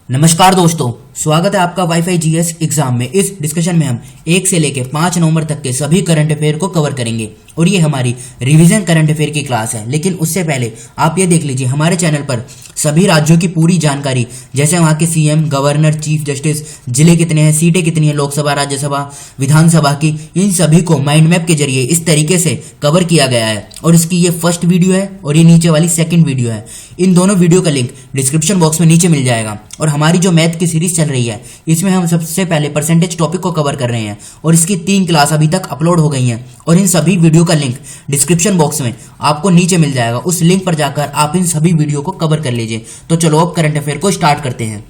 नमस्कार दोस्तों, स्वागत है आपका वाईफाई जीएस एग्जाम में। इस डिस्कशन में हम 1 से लेकर 5 नवंबर तक के सभी करंट अफेयर को कवर करेंगे और ये हमारी रिवीजन करंट अफेयर की क्लास है। लेकिन उससे पहले आप ये देख लीजिए, हमारे चैनल पर सभी राज्यों की पूरी जानकारी, जैसे वहाँ के सीएम, गवर्नर, चीफ जस्टिस, जिले कितने हैं, सीटें कितनी हैं, लोकसभा, राज्यसभा, विधानसभा की, इन सभी को माइंड मैप के जरिए इस तरीके से कवर किया गया है। और इसकी ये फर्स्ट वीडियो है और ये नीचे वाली सेकंड वीडियो है। इन दोनों वीडियो का लिंक डिस्क्रिप्शन बॉक्स में नीचे मिल जाएगा। और हमारी जो मैथ की सीरीज चल रही है, इसमें हम सबसे पहले परसेंटेज टॉपिक को कवर कर रहे हैं और इसकी 3 क्लास अभी तक अपलोड हो गई हैं और इन सभी वीडियो का लिंक डिस्क्रिप्शन बॉक्स में आपको नीचे मिल जाएगा। उस लिंक पर जाकर आप इन सभी वीडियो को कवर कर लीजिए। तो चलो अब करंट अफेयर को स्टार्ट करते हैं।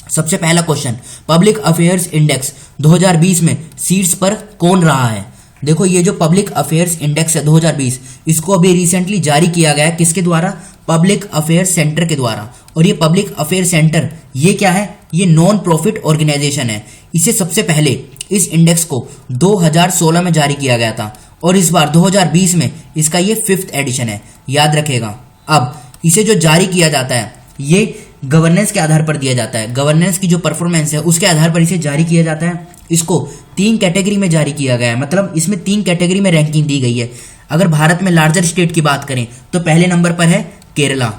सबसे पहला क्वेश्चन, पब्लिक अफेयर्स इंडेक्स 2020 में सीट्स पर कौन रहा है? देखो, ये जो पब्लिक अफेयर्स इंडेक्स है 2020, इसको अभी रिसेंटली जारी किया गया है। किसके द्वारा? पब्लिक अफेयर सेंटर के द्वारा। और ये पब्लिक अफेयर सेंटर ये क्या है? ये नॉन प्रॉफिट ऑर्गेनाइजेशन है। इसे सबसे पहले इस इंडेक्स को 2016 में जारी किया गया था और इस बार 2020 में इसका ये 5th एडिशन है, याद रखेगा। अब इसे जो जारी किया जाता है ये गवर्नेंस के आधार पर दिया जाता है। गवर्नेंस की जो परफॉर्मेंस है उसके आधार पर इसे जारी किया जाता है। इसको 3 कैटेगरी में जारी किया गया है, मतलब इसमें 3 कैटेगरी में रैंकिंग दी गई है। अगर भारत में लार्जर स्टेट की बात करें तो पहले नंबर पर है केरला,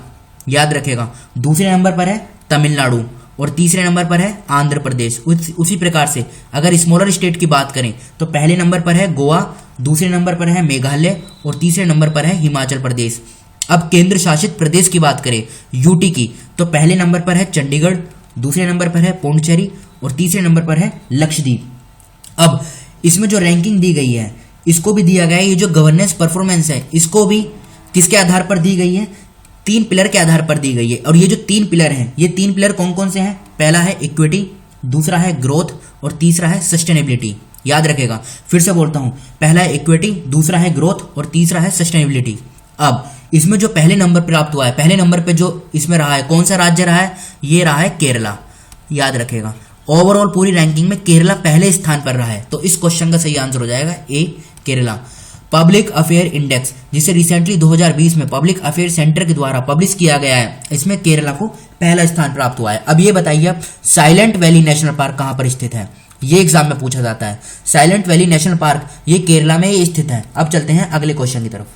याद रखेगा। दूसरे नंबर पर है तमिलनाडु और तीसरे नंबर पर है आंध्र प्रदेश। उसी प्रकार से अगर स्मॉलर स्टेट की बात करें तो पहले नंबर पर है गोवा, दूसरे नंबर पर है मेघालय और तीसरे नंबर पर है हिमाचल प्रदेश। अब केंद्र शासित प्रदेश की बात करें यूटी की, तो पहले नंबर पर है चंडीगढ़, दूसरे नंबर पर है पौंडीचेरी और तीसरे नंबर पर है लक्षद्वीप। अब इसमें जो रैंकिंग दी गई है इसको भी दिया गया है। ये जो गवर्नेंस परफॉर्मेंस है इसको भी किसके आधार पर दी गई है? 3 पिलर के आधार पर दी गई है। और ये जो 3 पिलर हैं, ये 3 पिलर कौन कौन से हैं? पहला है इक्विटी, दूसरा है ग्रोथ और तीसरा है सस्टेनेबिलिटी, याद रखेगा। फिर से बोलता हूं, पहला है इक्विटी, दूसरा है ग्रोथ और तीसरा है सस्टेनेबिलिटी। अब इसमें जो पहले नंबर प्राप्त हुआ है, पहले नंबर पे जो इसमें रहा है, कौन सा राज्य रहा है? ये रहा है केरला, याद रखेगा। ओवरऑल पूरी रैंकिंग में केरला पहले स्थान पर रहा है। तो इस क्वेश्चन का सही आंसर हो जाएगा ए, केरला। पब्लिक अफेयर इंडेक्स, जिसे रिसेंटली 2020 में पब्लिक अफेयर सेंटर के द्वारा पब्लिश किया गया है, इसमें केरला को पहला स्थान प्राप्त हुआ है। अब ये बताइए, साइलेंट वैली नेशनल पार्क कहां पर स्थित है? ये एग्जाम में पूछा जाता है। साइलेंट वैली नेशनल पार्क ये केरला में स्थित है। अब चलते हैं अगले क्वेश्चन की तरफ।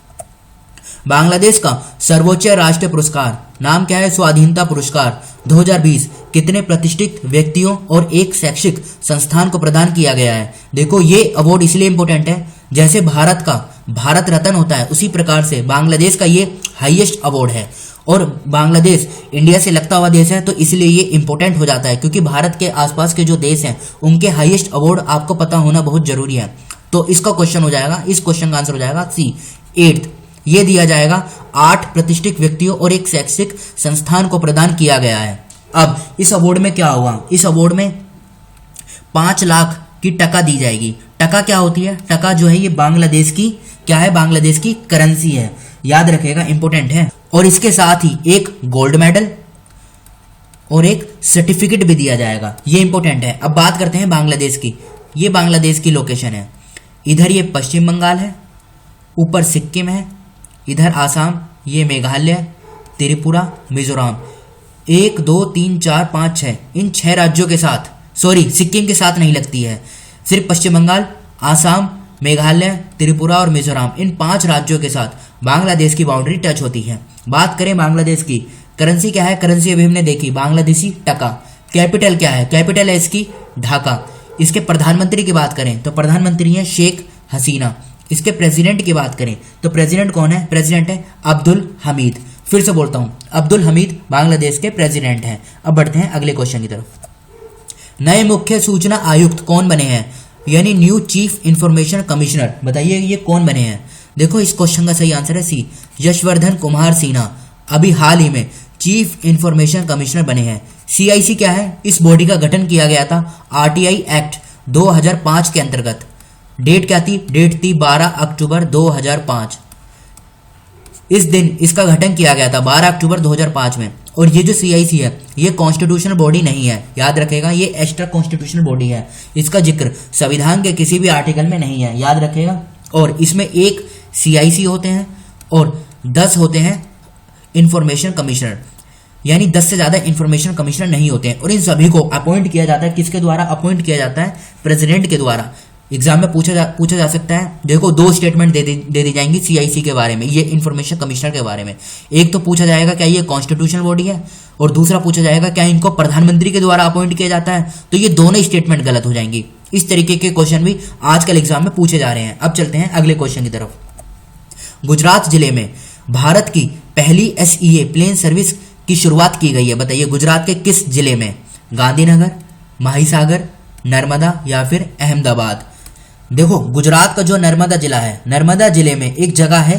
बांग्लादेश का सर्वोच्च राष्ट्रीय पुरस्कार नाम क्या है? स्वाधीनता पुरस्कार 2020 कितने प्रतिष्ठित व्यक्तियों और एक शैक्षिक संस्थान को प्रदान किया गया है? देखो, ये अवार्ड इसलिए इंपॉर्टेंट है, जैसे भारत का भारत रत्न होता है, उसी प्रकार से बांग्लादेश का ये हाईएस्ट अवार्ड है। और बांग्लादेश इंडिया से लगता हुआ देश है, तो इसलिए ये इंपॉर्टेंट हो जाता है, क्योंकि भारत के आसपास के जो देश हैं उनके हाईएस्ट अवार्ड आपको पता होना बहुत जरूरी है। तो इसका क्वेश्चन हो जाएगा, इस क्वेश्चन का आंसर हो जाएगा सी, 8th। ये दिया जाएगा 8 प्रतिष्ठित व्यक्तियों और एक शैक्षिक संस्थान को प्रदान किया गया है। अब इस अवार्ड में क्या होगा? इस अवार्ड में 5 लाख की टका दी जाएगी। टका क्या होती है? टका जो है ये बांग्लादेश की क्या है? बांग्लादेश की करेंसी है, याद रखेगा, इंपॉर्टेंट है। और इसके साथ ही एक गोल्ड मेडल और एक सर्टिफिकेट भी दिया जाएगा, ये इंपॉर्टेंट है। अब बात करते हैं बांग्लादेश की। ये बांग्लादेश की लोकेशन है। इधर ये पश्चिम बंगाल है, ऊपर सिक्किम है, इधर आसाम, ये मेघालय, त्रिपुरा, मिजोरम। 1 2 3 4 5 6 इन 6 राज्यों के साथ, सॉरी सिक्किम के साथ नहीं लगती है, सिर्फ पश्चिम बंगाल, आसाम, मेघालय, त्रिपुरा और मिजोरम, इन 5 राज्यों के साथ बांग्लादेश की बाउंड्री टच होती है। बात करें बांग्लादेश की, करेंसी क्या है? करेंसी अभी हमने देखी, बांग्लादेशी टका। कैपिटल क्या है? कैपिटल है इसकी ढाका। इसके प्रधानमंत्री की बात करें तो प्रधानमंत्री है शेख हसीना। इसके प्रेसिडेंट की बात करें तो प्रेसिडेंट कौन है? प्रेसिडेंट है अब्दुल हमीद। फिर से बोलता हूं, अब्दुल हमीद बांग्लादेश के प्रेसिडेंट हैं। अब बढ़ते हैं अगले क्वेश्चन की तरफ। नए मुख्य सूचना आयुक्त कौन बने हैं? यानी न्यू चीफ इंफॉर्मेशन कमिश्नर, बताइए ये कौन बने हैं? देखो, इस क्वेश्चन का सही आंसर है सी, यशवर्धन कुमार सिन्हा अभी हाल ही में चीफ इंफॉर्मेशन कमिश्नर बने हैं। CIC क्या है? इस बॉडी का गठन किया गया था RTI एक्ट 2005 के अंतर्गत। डेट क्या थी? डेट थी 12 अक्टूबर 2005। इस दिन इसका गठन किया गया था 12 अक्टूबर 2005 में। और ये जो CIC है ये कॉन्स्टिट्यूशनल बॉडी नहीं है, याद रखेगा, ये एक्स्ट्रा कॉन्स्टिट्यूशनल बॉडी है। इसका जिक्र संविधान के किसी भी आर्टिकल में नहीं है, याद रखेगा। और इसमें 1 CIC होते हैं और 10 होते हैं इंफॉर्मेशन कमिश्नर। यानी 10 से ज्यादा इंफॉर्मेशन कमिश्नर नहीं होते हैं, और इन सभी को अपॉइंट किया जाता है। किसके द्वारा अपॉइंट किया जाता है? प्रेसिडेंट के द्वारा। एग्जाम में पूछा जा सकता है। देखो, 2 स्टेटमेंट दे दी जाएंगी सीआईसी के बारे में, ये इंफॉर्मेशन कमिश्नर के बारे में। एक तो पूछा जाएगा क्या ये कॉन्स्टिट्यूशनल बॉडी है, और दूसरा पूछा जाएगा क्या इनको प्रधानमंत्री के द्वारा अपॉइंट किया जाता है। तो ये दोनों स्टेटमेंट गलत हो जाएंगी। इस तरीके के क्वेश्चन भी आजकल एग्जाम में पूछे जा रहे हैं। अब चलते हैं अगले क्वेश्चन की तरफ। गुजरात जिले में भारत की पहली एसईए प्लेन सर्विस की शुरुआत की गई है। बताइए गुजरात के किस जिले में? गांधीनगर, माहिसागर, नर्मदा या फिर अहमदाबाद। देखो, गुजरात का जो नर्मदा जिला है, नर्मदा जिले में एक जगह है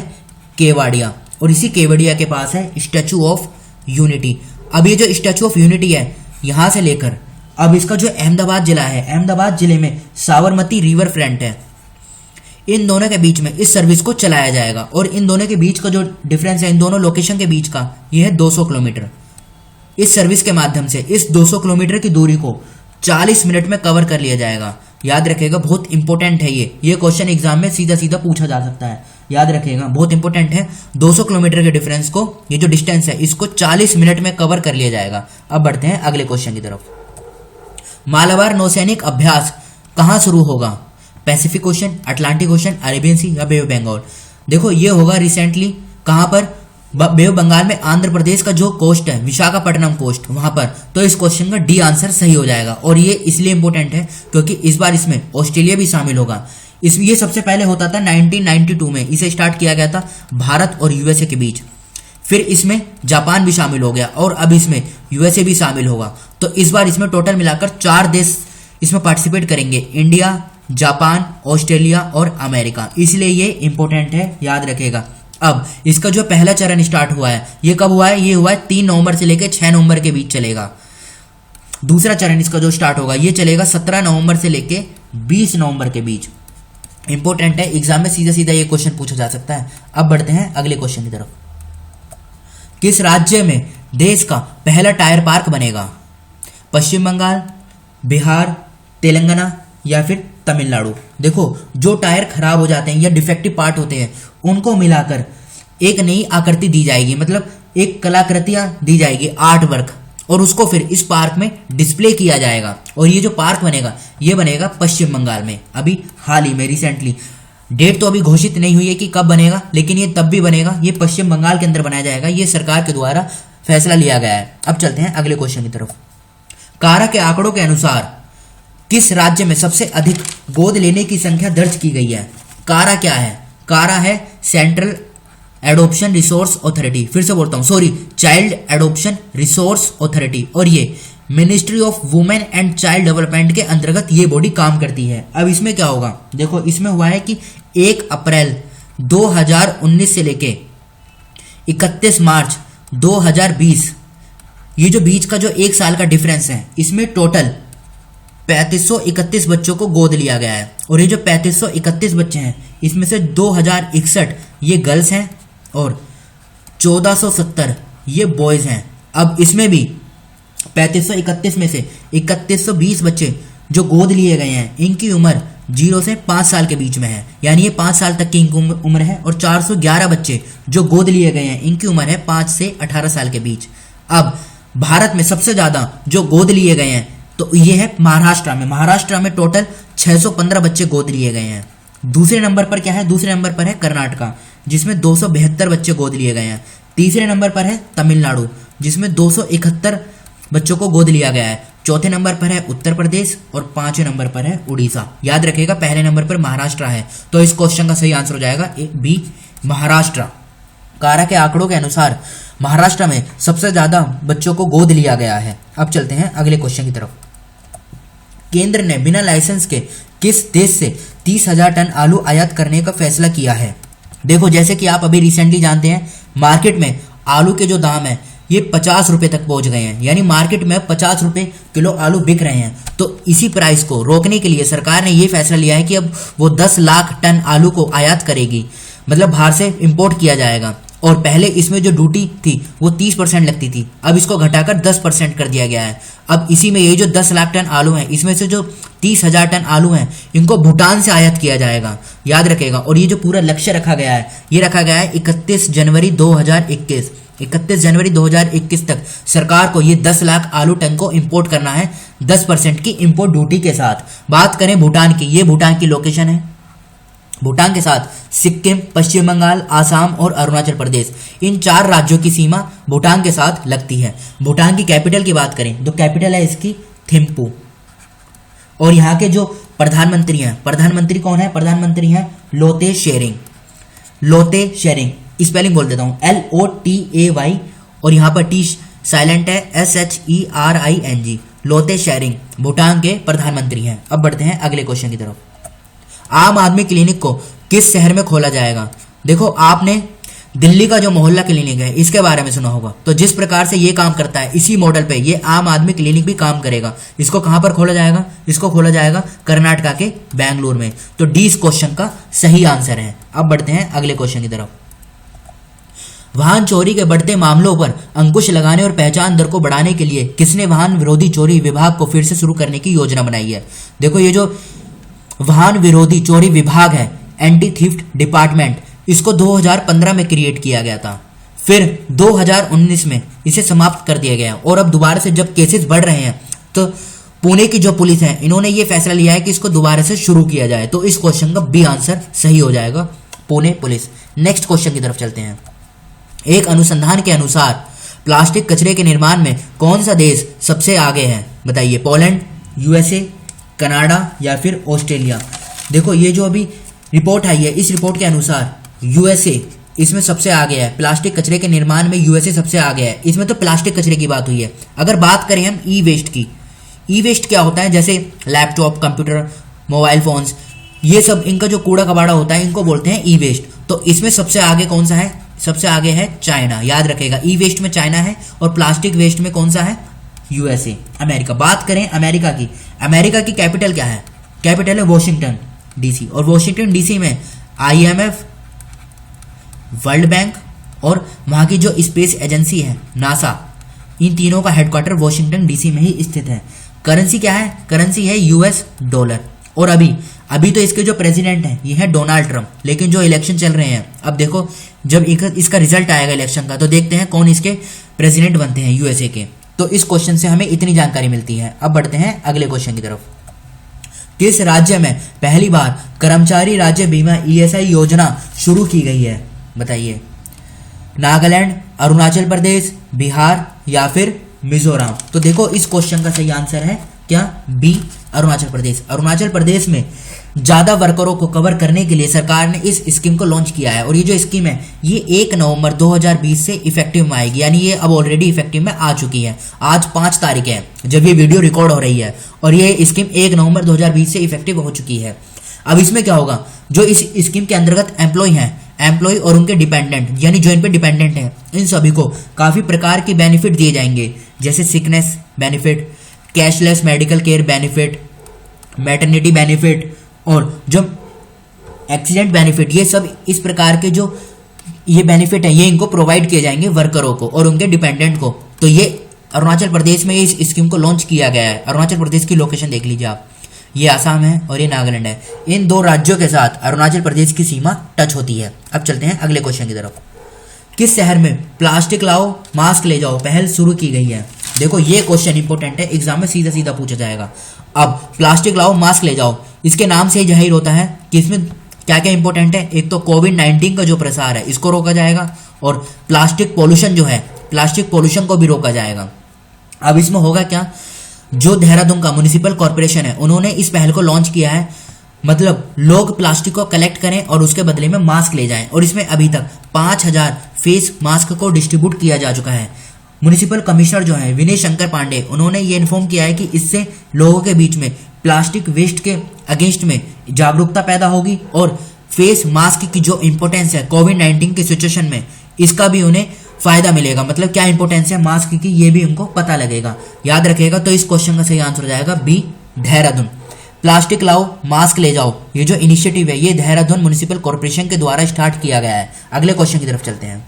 केवड़िया, और इसी केवड़िया के पास है स्टैचू ऑफ यूनिटी। अब ये जो स्टैचू ऑफ यूनिटी है, यहां से लेकर अब इसका जो अहमदाबाद जिला है, अहमदाबाद जिले में साबरमती रिवर फ्रंट है। इन दोनों के बीच में इस सर्विस को चलाया जाएगा, और इन दोनों के बीच का जो डिफरेंस है, इन दोनों लोकेशन के बीच का, यह है 200 किलोमीटर। इस सर्विस के माध्यम से इस 200 किलोमीटर की दूरी को 40 मिनट में कवर कर लिया जाएगा। याद रखेगा, बहुत इंपॉर्टेंट है ये क्वेश्चन एग्जाम में सीधा सीधा पूछा जा सकता है। याद रखेगा, बहुत इंपॉर्टेंट है। 200 किलोमीटर के डिफरेंस को, ये जो डिस्टेंस है, इसको 40 मिनट में कवर कर लिया जाएगा। अब बढ़ते हैं अगले क्वेश्चन की तरफ। मालाबार नौसैनिक अभ्यास कहां शुरू होगा? Pacific Ocean, Atlantic Ocean, Arabian Sea या बे ऑफ बंगाल। देखो, ये होगा रिसेंटली कहां पर? बे ऑफ बंगाल में। आंध्र प्रदेश का जो कोस्ट है, विशाखापट्टनम कोस्ट, वहां पर। तो इस क्वेश्चन का डी आंसर सही हो जाएगा, और ये इसलिए इंपॉर्टेंट है क्योंकि इस बार इसमें ऑस्ट्रेलिया भी शामिल होगा। ये सबसे पहले होता था 1992 में, इसे स्टार्ट किया गया था भारत और यूएसए के बीच। फिर इसमें जापान भी शामिल हो गया, और अब इसमें यूएसए भी शामिल होगा। तो इस बार इसमें टोटल मिलाकर 4 देश इसमें पार्टिसिपेट करेंगे, इंडिया, जापान, ऑस्ट्रेलिया और अमेरिका। इसलिए ये इंपॉर्टेंट है, याद रखेगा। अब इसका जो पहला चरण स्टार्ट हुआ है, ये कब हुआ है? ये हुआ है 3 नवंबर से लेकर 6 नवंबर के बीच चलेगा। दूसरा चरण इसका जो स्टार्ट होगा, ये चलेगा 17 नवंबर से लेकर 20 नवंबर के बीच। इंपॉर्टेंट है, एग्जाम में सीधा सीधा ये क्वेश्चन पूछा जा सकता है। अब बढ़ते हैं अगले क्वेश्चन की तरफ। किस राज्य में देश का पहला टायर पार्क बनेगा? पश्चिम बंगाल, बिहार, तेलंगाना या फिर तमिलनाडु। देखो, जो टायर खराब हो जाते हैं या डिफेक्टिव पार्ट होते हैं, उनको मिलाकर एक नई आकृति दी जाएगी, मतलब एक कलाकृतियां दी जाएगी, आर्ट वर्क, और उसको फिर इस पार्क में डिस्प्ले किया जाएगा। और ये जो पार्क बनेगा, ये बनेगा पश्चिम बंगाल में, अभी हाल ही में, रिसेंटली। डेट तो अभी घोषित नहीं हुई है कि कब बनेगा, लेकिन ये तब भी बनेगा। ये पश्चिम बंगाल के अंदर बनाया जाएगा, ये सरकार के द्वारा फैसला लिया गया है। अब चलते हैं अगले क्वेश्चन की तरफ। कारा के आंकड़ों के अनुसार किस राज्य में सबसे अधिक गोद लेने की संख्या दर्ज की गई है? कारा क्या है? कारा है सेंट्रल एडॉप्शन रिसोर्स अथॉरिटी। फिर से बोलता हूं, sorry, child adoption resource authority, और ये ministry of women and child development के अंतर्गत ये बॉडी काम करती है। अब इसमें क्या होगा? देखो, इसमें हुआ है कि 1 अप्रैल 2019 से लेके 31 मार्च 2020, ये जो बीच का जो 1 साल का डिफरेंस है, इसमें टोटल 3531 बच्चों को गोद लिया गया है। और ये जो 3531 बच्चे हैं, इसमें से 2061 ये गर्ल्स हैं और 1470 ये बॉयज हैं। अब इसमें भी 3531 में से 3120 बच्चे जो गोद लिए गए हैं, इनकी उम्र 0 से 5 साल के बीच में है, यानी ये 5 साल तक की इनकी उम्र है। और 411 बच्चे जो गोद लिए गए हैं, इनकी उम्र है 5 से 18 साल के बीच। अब भारत में सबसे ज्यादा जो गोद लिए गए हैं, तो ये है महाराष्ट्र में। महाराष्ट्र में टोटल 615 बच्चे गोद लिए गए हैं। दूसरे नंबर पर क्या है? दूसरे नंबर पर है कर्नाटका, जिसमें 272 बच्चे गोद लिए गए हैं। तीसरे नंबर पर है तमिलनाडु, जिसमें 271 बच्चों को गोद लिया गया है। चौथे नंबर पर है उत्तर प्रदेश, और 5वें नंबर पर है उड़ीसा। याद रखिएगा, पहले नंबर पर महाराष्ट्र है, तो इस क्वेश्चन का सही आंसर हो जाएगा बी, महाराष्ट्र। कारा के आंकड़ों के अनुसार महाराष्ट्र में सबसे ज्यादा बच्चों को गोद लिया गया है। अब चलते हैं अगले क्वेश्चन की तरफ। केंद्र ने बिना लाइसेंस के किस देश से 30,000 टन आलू आयात करने का फैसला किया है? देखो, जैसे कि आप अभी रिसेंटली जानते हैं, मार्केट में आलू के जो दाम है ये 50 रुपए तक पहुंच गए हैं, यानी मार्केट में 50 रुपए किलो आलू बिक रहे हैं। तो इसी प्राइस को रोकने के लिए सरकार ने ये फैसला लिया है कि अब वो 10 लाख टन आलू को आयात करेगी, मतलब बाहर से इंपोर्ट किया जाएगा। और पहले इसमें जो ड्यूटी थी वो 30% लगती थी, अब इसको घटाकर 10% कर दिया गया है। अब इसी में ये जो 10 लाख टन आलू है, इसमें से जो 30,000 टन आलू हैं, इनको भूटान से आयात किया जाएगा, याद रखेगा। और ये जो पूरा लक्ष्य रखा गया है, ये रखा गया है 31 जनवरी 2021। 31 जनवरी 2021 तक सरकार को ये 10 लाख आलू टन को इंपोर्ट करना है 10% की इंपोर्ट ड्यूटी के साथ। बात करें भूटान की, ये भूटान की लोकेशन है। भूटान के साथ सिक्किम, पश्चिम बंगाल, आसाम और अरुणाचल प्रदेश, इन 4 राज्यों की सीमा भूटान के साथ लगती है। भूटान की कैपिटल की बात करें तो कैपिटल है इसकी थिम्पू। और यहाँ के जो प्रधानमंत्री हैं, प्रधानमंत्री कौन है? प्रधानमंत्री हैं लोते शेरिंग। लोते शेरिंग, स्पेलिंग बोल देता हूँ, LOTAY, और यहाँ पर टी साइलेंट है, SHERING। लोते शेरिंग भूटान के प्रधानमंत्री हैं। अब बढ़ते हैं अगले क्वेश्चन की तरफ। आम आदमी क्लिनिक को किस शहर में खोला जाएगा? देखो, आपने दिल्ली का जो मोहल्ला क्लिनिक है इसके बारे में सुना होगा। तो जिस प्रकार से ये काम करता है, इसी मॉडल पे ये आम आदमी क्लिनिक भी काम करेगा। इसको कहां पर खोला जाएगा? इसको खोला जाएगा कर्नाटका के बेंगलुरु में। तो डी इस क्वेश्चन का सही आंसर है। अब बढ़ते हैं अगले क्वेश्चन की तरफ। वाहन चोरी के बढ़ते मामलों पर अंकुश लगाने और पहचान दर को बढ़ाने के लिए किसने वाहन विरोधी चोरी विभाग को फिर से शुरू करने की योजना बनाई है? देखो, ये जो वाहन विरोधी चोरी विभाग है, एंटी थीफ्ट डिपार्टमेंट, इसको 2015 में क्रिएट किया गया था। फिर 2019 में इसे समाप्त कर दिया गया। और अब दोबारा से जब केसेस बढ़ रहे हैं तो पुणे की जो पुलिस है, इन्होंने ये फैसला लिया है कि इसको दोबारा से शुरू किया जाए। तो इस क्वेश्चन का बी आंसर सही हो जाएगा, पुणे पुलिस। नेक्स्ट क्वेश्चन की तरफ चलते हैं। एक अनुसंधान के अनुसार प्लास्टिक कचरे के निर्माण में कौन सा देश सबसे आगे है? बताइए, पोलैंड, USA, कनाडा या फिर ऑस्ट्रेलिया? देखो, ये जो अभी रिपोर्ट आई है, इस रिपोर्ट के अनुसार USA इसमें सबसे आगे है। प्लास्टिक कचरे के निर्माण में USA सबसे आगे है। इसमें तो प्लास्टिक कचरे की बात हुई है। अगर बात करें हम ई वेस्ट की, ई वेस्ट क्या होता है? जैसे लैपटॉप, कंप्यूटर, मोबाइल फोन्स, ये सब इनका जो कूड़ा कबाड़ा होता है, इनको बोलते हैं ई वेस्ट। तो इसमें सबसे आगे कौन सा है? सबसे आगे है चाइना, याद रखेगा। ई वेस्ट में चाइना है और प्लास्टिक वेस्ट में कौन सा है? USA, America. बात करें अमेरिका की, अमेरिका की कैपिटल क्या है? कैपिटल है वॉशिंगटन DC। और वॉशिंगटन DC में IMF, वर्ल्ड बैंक और वहां की जो स्पेस एजेंसी है नासा, इन तीनों का हेडक्वार्टर वॉशिंगटन DC में ही स्थित है। करेंसी क्या है? करेंसी है US डॉलर। और अभी तो इसके जो प्रेसिडेंट हैं ये है डोनाल्ड ट्रंप। लेकिन जो इलेक्शन चल रहे हैं, अब देखो जब इसका रिजल्ट आएगा इलेक्शन का, तो देखते हैं कौन इसके प्रेसिडेंट बनते हैं USA के। तो इस क्वेश्चन से हमें इतनी जानकारी मिलती है। अब बढ़ते हैं अगले क्वेश्चन की तरफ। किस राज्य में पहली बार कर्मचारी राज्य बीमा ESI योजना शुरू की गई है? बताइए, नागालैंड, अरुणाचल प्रदेश, बिहार या फिर मिजोरम? तो देखो, इस क्वेश्चन का सही आंसर है क्या? बी, अरुणाचल प्रदेश। अरुणाचल प्रदेश में ज्यादा वर्करों को कवर करने के लिए सरकार ने इस स्कीम को लॉन्च किया है। और ये जो स्कीम है ये 1 नवंबर 2020 से इफेक्टिव में आएगी, यानी ये अब ऑलरेडी इफेक्टिव में आ चुकी है। आज 5 तारीख है जब ये वीडियो रिकॉर्ड हो रही है, और ये स्कीम 1 नवंबर 2020 से इफेक्टिव हो चुकी है। अब इसमें क्या होगा? जो इस स्कीम के अंतर्गत एम्प्लॉय और उनके डिपेंडेंट, यानी जो इन पे डिपेंडेंट हैं, इन सभी को काफी प्रकार के बेनिफिट दिए जाएंगे, जैसे sickness benefit, cashless medical care benefit, maternity benefit और जो एक्सीडेंट बेनिफिट। ये सब इस प्रकार के जो ये बेनिफिट है, ये इनको प्रोवाइड किए जाएंगे वर्करों को और उनके डिपेंडेंट को। तो ये अरुणाचल प्रदेश में इस स्कीम को लॉन्च किया गया है। अरुणाचल प्रदेश की लोकेशन देख लीजिए आप, ये आसाम है और ये नागालैंड है। इन 2 राज्यों के साथ अरुणाचल प्रदेश की सीमा टच होती है। अब चलते हैं अगले क्वेश्चन की तरफ। किस शहर में प्लास्टिक लाओ मास्क ले जाओ पहल शुरू की गई है? देखो, ये क्वेश्चन इंपॉर्टेंट है, एग्जाम में सीधा सीधा पूछा जाएगा। अब प्लास्टिक लाओ मास्क ले जाओ, इसके नाम से ही जाहिर होता है कि इसमें क्या क्या इंपॉर्टेंट है। एक तो कोविड-19 का जो प्रसार है इसको रोका जाएगा, और प्लास्टिक पोल्यूशन जो है, प्लास्टिक पोल्यूशन को भी रोका जाएगा। अब इसमें होगा क्या? जो देहरादून का म्युनिसिपल कॉर्पोरेशन है, उन्होंने इस पहल को लॉन्च किया है। मतलब लोग प्लास्टिक को कलेक्ट करें और उसके बदले में मास्क ले जाएं। और इसमें अभी तक 5000 फेस मास्क को डिस्ट्रीब्यूट किया जा चुका है। म्युनिसिपल कमिश्नर जो है विनय शंकर पांडे, उन्होंने ये इन्फॉर्म किया है कि इससे लोगों के बीच में प्लास्टिक वेस्ट के अगेंस्ट में जागरूकता पैदा होगी, और फेस मास्क की जो इंपॉर्टेंस है कोविड-19 के सिचुएशन में, इसका भी उन्हें फायदा मिलेगा। मतलब क्या इंपॉर्टेंस है मास्क की, ये भी उनको पता लगेगा। याद रखिएगा। तो इस क्वेश्चन का सही आंसर हो जाएगा बी, देहरादून। प्लास्टिक लाओ मास्क ले जाओ, ये जो इनिशिएटिव है ये देहरादून म्युनिसिपल कॉर्पोरेशन के द्वारा स्टार्ट किया गया है। अगले क्वेश्चन की तरफ चलते हैं।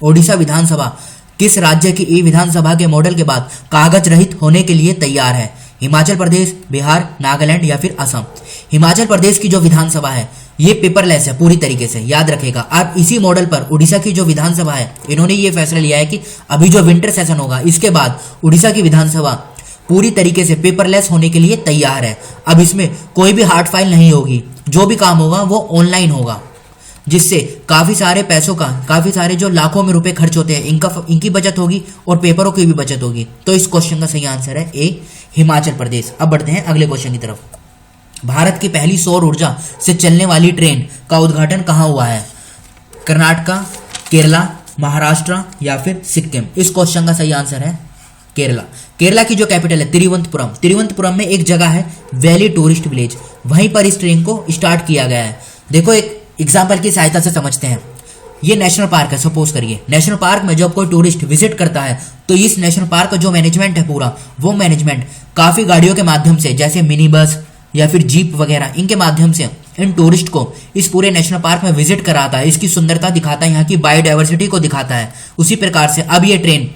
ओडिशा विधानसभा किस राज्य की ई विधानसभा के मॉडल के बाद कागज रहित होने के लिए तैयार है? हिमाचल प्रदेश, बिहार, नागालैंड या फिर असम। हिमाचल प्रदेश की जो विधानसभा है ये पेपरलेस है पूरी तरीके से, याद रखेगा। अब इसी मॉडल पर उड़ीसा की जो विधानसभा है इन्होंने ये फैसला लिया है कि अभी जो विंटर सेशन होगा इसके बाद उड़ीसा की विधानसभा पूरी तरीके से पेपरलेस होने के लिए तैयार है। अब इसमें कोई भी हार्ड फाइल नहीं होगी, जो भी काम होगा वो ऑनलाइन होगा, जिससे काफी सारे पैसों का, काफी सारे जो लाखों में रुपए खर्च होते हैं इनकी बचत होगी और पेपरों की भी बचत होगी। तो इस क्वेश्चन का सही आंसर है ए, हिमाचल प्रदेश। अब बढ़ते हैं अगले क्वेश्चन की तरफ। भारत की पहली सौर ऊर्जा से चलने वाली ट्रेन का उद्घाटन कहाँ हुआ है? कर्नाटका, केरला, महाराष्ट्र या फिर सिक्किम। इस क्वेश्चन का सही आंसर है केरला। केरला की जो कैपिटल है तिरुवनंतपुरम, तिरुवनंतपुरम में एक जगह है वैली टूरिस्ट विलेज, वहीं पर इस ट्रेन को स्टार्ट किया गया है। देखो एक एग्जाम्पल की सहायता से समझते हैं। ये नेशनल पार्क है, सपोज करिए नेशनल पार्क में जब कोई टूरिस्ट विजिट करता है तो इस नेशनल पार्क का जो मैनेजमेंट है पूरा, वो मैनेजमेंट काफी गाड़ियों के माध्यम से, जैसे मिनी बस या फिर जीप वगैरह, इनके माध्यम से इन टूरिस्ट को इस पूरे नेशनल पार्क में विजिट कराता है, इसकी सुंदरता दिखाता है, यहाँ की बायोडाइवर्सिटी को दिखाता है। उसी प्रकार से अब ये ट्रेन,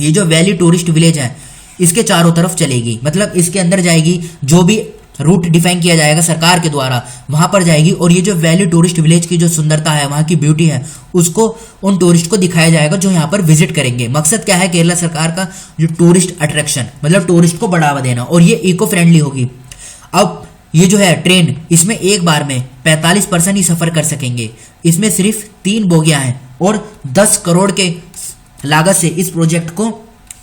ये जो वैली टूरिस्ट विलेज है इसके चारों तरफ चलेगी, मतलब इसके अंदर जाएगी, जो भी रूट डिफाइन किया जाएगा सरकार के द्वारा वहां पर जाएगी, और ये जो वैली टूरिस्ट विलेज की जो सुंदरता है, वहां की ब्यूटी है, उसको उन टूरिस्ट को दिखाया जाएगा जो यहाँ पर विजिट करेंगे। मकसद क्या है केरला सरकार का? जो टूरिस्ट अट्रैक्शन, मतलब टूरिस्ट को बढ़ावा देना, और ये इको फ्रेंडली होगी। अब ये जो है ट्रेन, इसमें एक बार में 45 पर्सन ही सफर कर सकेंगे। इसमें सिर्फ 3 बोगियां हैं और 10 करोड़ के लागत से इस प्रोजेक्ट को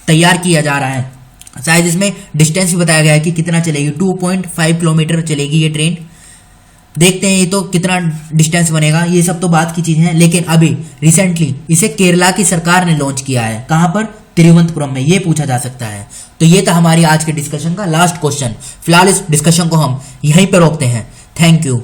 तैयार किया जा रहा है। शायद इसमें डिस्टेंस भी बताया गया है कि कितना चलेगी, 2.5 किलोमीटर चलेगी ये ट्रेन। देखते हैं ये तो कितना डिस्टेंस बनेगा, ये सब तो बात की चीज है। लेकिन अभी रिसेंटली इसे केरला की सरकार ने लॉन्च किया है। कहां पर? तिरुवनंतपुरम में। ये पूछा जा सकता है। तो ये था हमारी आज के डिस्कशन का लास्ट क्वेश्चन। फिलहाल इस डिस्कशन को हम यहीं पर रोकते हैं। Thank you.